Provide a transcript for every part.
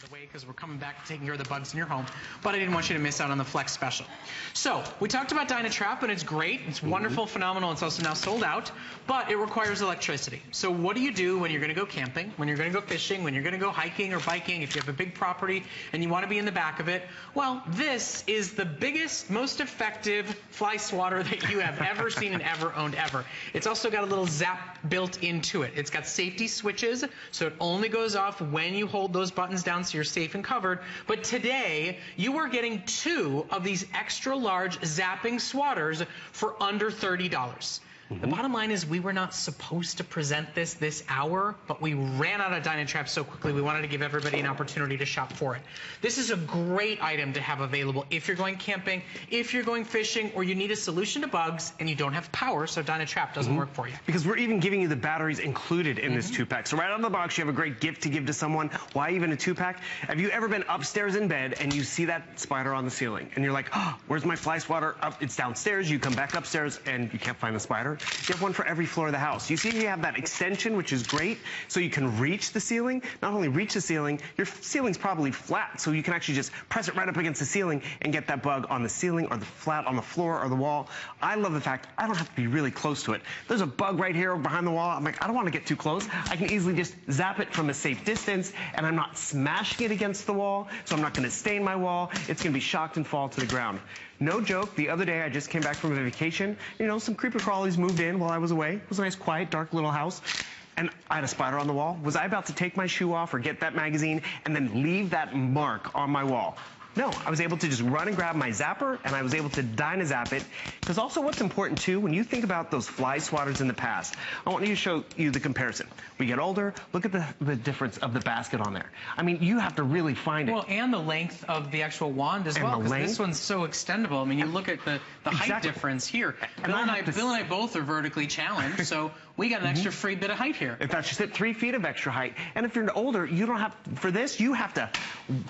the way because we're coming back to taking care of the bugs in your home, but I didn't want you to miss out on the Flex Special. So we talked about DynaTrap, and it's great. It's wonderful, phenomenal. It's also now sold out, but it requires electricity. So what do you do when you're going to go camping, when you're going to go fishing, when you're going to go hiking or biking, if you have a big property and you want to be in the back of it? Well, this is the biggest, most effective fly swatter that you have ever seen and ever owned ever. It's also got a little zap built into it. It's got safety switches, so it only goes off when you hold those buttons down so you're safe and covered. But today, you are getting 2 of these extra large zapping swatters for under $30. The bottom line is we were not supposed to present this hour, but we ran out of DynaTrap so quickly we wanted to give everybody an opportunity to shop for it. This is a great item to have available if you're going camping, if you're going fishing, or you need a solution to bugs and you don't have power, so DynaTrap doesn't work for you. Because we're even giving you the batteries included in this 2-pack. So right out of the box, you have a great gift to give to someone. Why even a 2-pack? Have you ever been upstairs in bed and you see that spider on the ceiling and you're like, oh, where's my fly swatter? It's downstairs. You come back upstairs and you can't find the spider. You have one for every floor of the house. You see you have that extension, which is great, so you can reach the ceiling. Not only reach the ceiling, your ceiling's probably flat, so you can actually just press it right up against the ceiling and get that bug on the ceiling or the flat on the floor or the wall. I love the fact I don't have to be really close to it. There's a bug right here behind the wall. I'm like, I don't want to get too close. I can easily just zap it from a safe distance, and I'm not smashing it against the wall, so I'm not going to stain my wall. It's going to be shocked and fall to the ground. No joke, the other day I just came back from a vacation. You know, some creeper crawlies moved in while I was away. It was a nice, quiet, dark little house. And I had a spider on the wall. Was I about to take my shoe off or get that magazine and then leave that mark on my wall? No, I was able to just run and grab my zapper, and I was able to DynaZap it. Because also what's important too, when you think about those fly swatters in the past, I want to show you the comparison. We get older, look at the difference of the basket on there. I mean, you have to really find it. Well, and the length of the actual wand as well, because this one's so extendable. I mean, you look at the height difference here. Bill and I both are vertically challenged, so we got an extra free bit of height here. If that's just it, 3 feet of extra height. And if you're older, you don't have, for this, you have to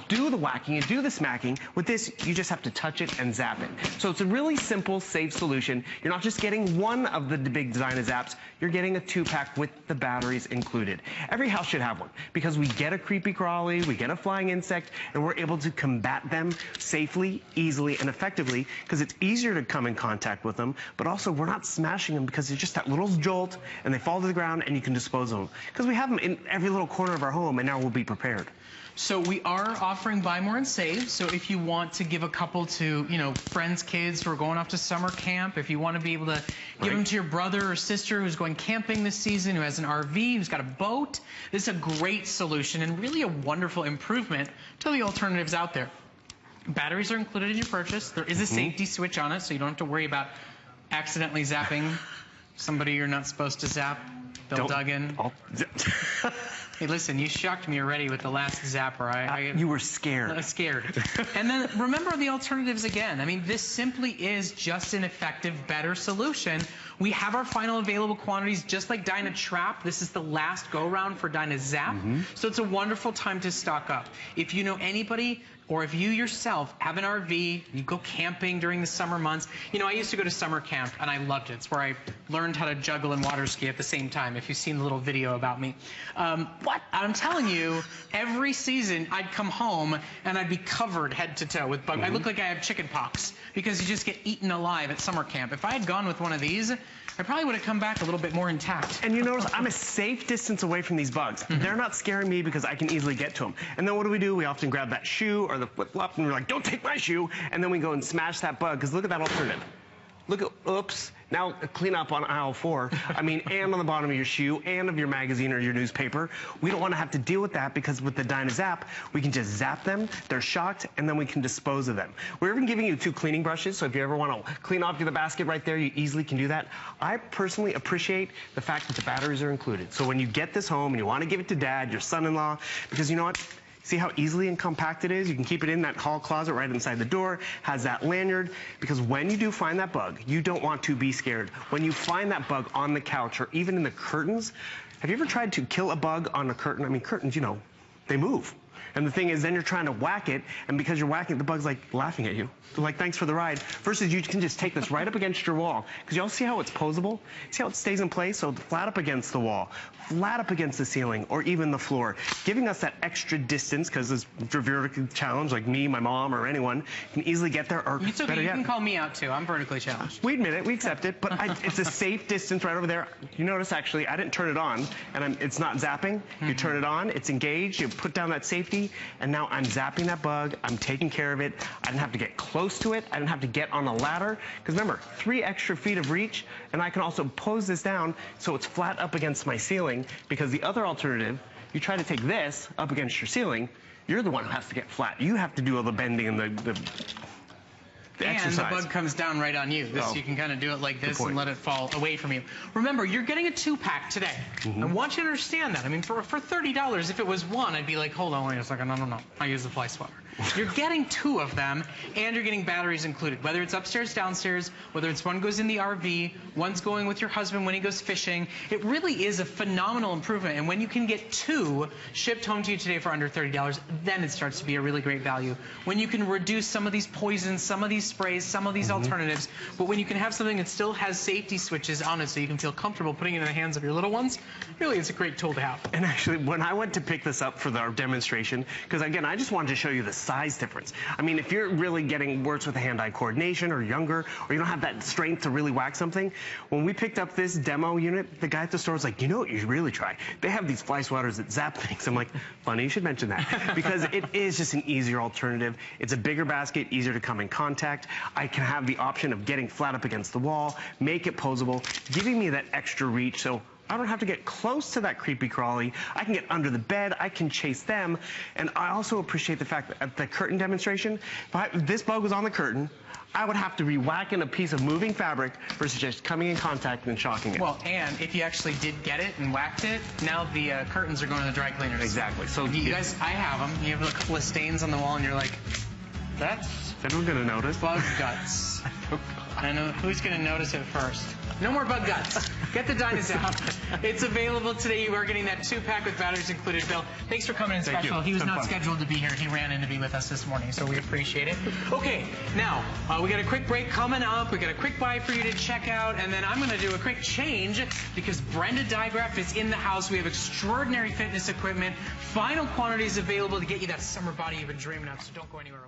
do the whacking and do the smacking. With this, you just have to touch it and zap it. So it's a really simple, safe solution. You're not just getting one of the big DynaZaps, you're getting a 2-pack with the batteries included. Every house should have one, because we get a creepy crawly, we get a flying insect, and we're able to combat them safely, easily, and effectively, because it's easier to come in contact with them, but also we're not smashing them because it's just that little jolt, and they fall to the ground, and you can dispose of them. Because we have them in every little corner of our home, and now we'll be prepared. So we are offering buy more and save. So if you want to give a couple to, you know, friends, kids who are going off to summer camp, if you want to be able to give them to your brother or sister who's going camping this season, who has an RV, who's got a boat, this is a great solution and really a wonderful improvement to the alternatives out there. Batteries are included in your purchase. There is a safety switch on it, so you don't have to worry about accidentally zapping somebody you're not supposed to zap. Bill Duggan. Hey, listen, you shocked me already with the last zapper. You were scared. Scared. And then remember the alternatives again. I mean, this simply is just an effective, better solution. We have our final available quantities, just like DynaTrap. This is the last go-round for DynaZap. So it's a wonderful time to stock up. If you know anybody, or if you yourself have an RV, you go camping during the summer months. You know, I used to go to summer camp, and I loved it. It's where I learned how to juggle and water ski at the same time, if you've seen the little video about me. What? I'm telling you, every season I'd come home, and I'd be covered head to toe with bugs. I look like I have chicken pox, because you just get eaten alive at summer camp. If I had gone with one of these, I probably would have come back a little bit more intact. And you notice I'm a safe distance away from these bugs. They're not scaring me because I can easily get to them. And then what do? We often grab that shoe or the flip-flop, and we're like, don't take my shoe. And then we go and smash that bug, because look at that alternative. Look at, oops, now clean up on aisle 4. I mean, and on the bottom of your shoe, and of your magazine or your newspaper. We don't want to have to deal with that, because with the DynaZap, we can just zap them, they're shocked, and then we can dispose of them. We're even giving you 2 cleaning brushes, so if you ever want to clean off the basket right there, you easily can do that. I personally appreciate the fact that the batteries are included. So when you get this home and you want to give it to dad, your son-in-law, because you know what? See how easily and compact it is? You can keep it in that hall closet right inside the door, has that lanyard, because when you do find that bug, you don't want to be scared. When you find that bug on the couch or even in the curtains, have you ever tried to kill a bug on a curtain? I mean, curtains, you know, they move. And the thing is, then you're trying to whack it, and because you're whacking it, the bug's like laughing at you. They're like, thanks for the ride. Versus you can just take this right up against your wall. Because y'all see how it's posable? See how it stays in place? So flat up against the wall, flat up against the ceiling, or even the floor. Giving us that extra distance, because it's a vertical challenge, like me, my mom, or anyone can easily get there, or it's okay, better you yet, can call me out too. I'm vertically challenged. we admit it, we accept it, but it's a safe distance right over there. You notice, actually, I didn't turn it on, and it's not zapping. You turn it on, it's engaged, you put down that safety, and now I'm zapping that bug, I'm taking care of it. I didn't have to get close to it, I didn't have to get on a ladder, because remember, 3 extra feet of reach, and I can also pose this down so it's flat up against my ceiling, because the other alternative, you try to take this up against your ceiling, you're the one who has to get flat. You have to do all the bending and the exercise. And the bug comes down right on you. You can kind of do it like this and let it fall away from you. Remember, you're getting a 2-pack today. I want you to understand that. I mean, for $30, if it was one, I'd be like, hold on, wait a second, no. I use the fly swatter. You're getting 2 of them, and you're getting batteries included. Whether it's upstairs, downstairs, whether it's one goes in the RV, one's going with your husband when he goes fishing, it really is a phenomenal improvement. And when you can get 2 shipped home to you today for under $30, then it starts to be a really great value. When you can reduce some of these poisons, some of these sprays, some of these alternatives, but when you can have something that still has safety switches on it so you can feel comfortable putting it in the hands of your little ones, really it's a great tool to have. And actually, when I went to pick this up for our demonstration, because again, I just wanted to show you the size difference. I mean, if you're really getting worse with hand-eye coordination, or younger, or you don't have that strength to really whack something, when we picked up this demo unit, the guy at the store was like, you know what you should really try? They have these fly swatters that zap things. I'm like, funny you should mention that, because it is just an easier alternative. It's a bigger basket, easier to come in contact. I can have the option of getting flat up against the wall, make it posable, giving me that extra reach, so I don't have to get close to that creepy crawly. I can get under the bed, I can chase them, and I also appreciate the fact that at the curtain demonstration, if this bug was on the curtain, I would have to be whacking a piece of moving fabric versus just coming in contact and shocking it. Well, and if you actually did get it and whacked it, now the curtains are going to the dry cleaners. Exactly. So you guys, I have them. You have a couple of stains on the wall, and you're like, that's... Is anyone going to notice? Bug guts. I know who's going to notice it first. No more bug guts. Get the DynaZap. It's available today. You are getting that 2-pack with batteries included. Bill, thanks for coming in special. He was not scheduled to be here. He ran in to be with us this morning, so we appreciate it. Okay, now, we got a quick break coming up. We got a quick buy for you to check out, and then I'm going to do a quick change because Brenda Digraph is in the house. We have extraordinary fitness equipment. Final quantities available to get you that summer body you've been dreaming of, so don't go anywhere.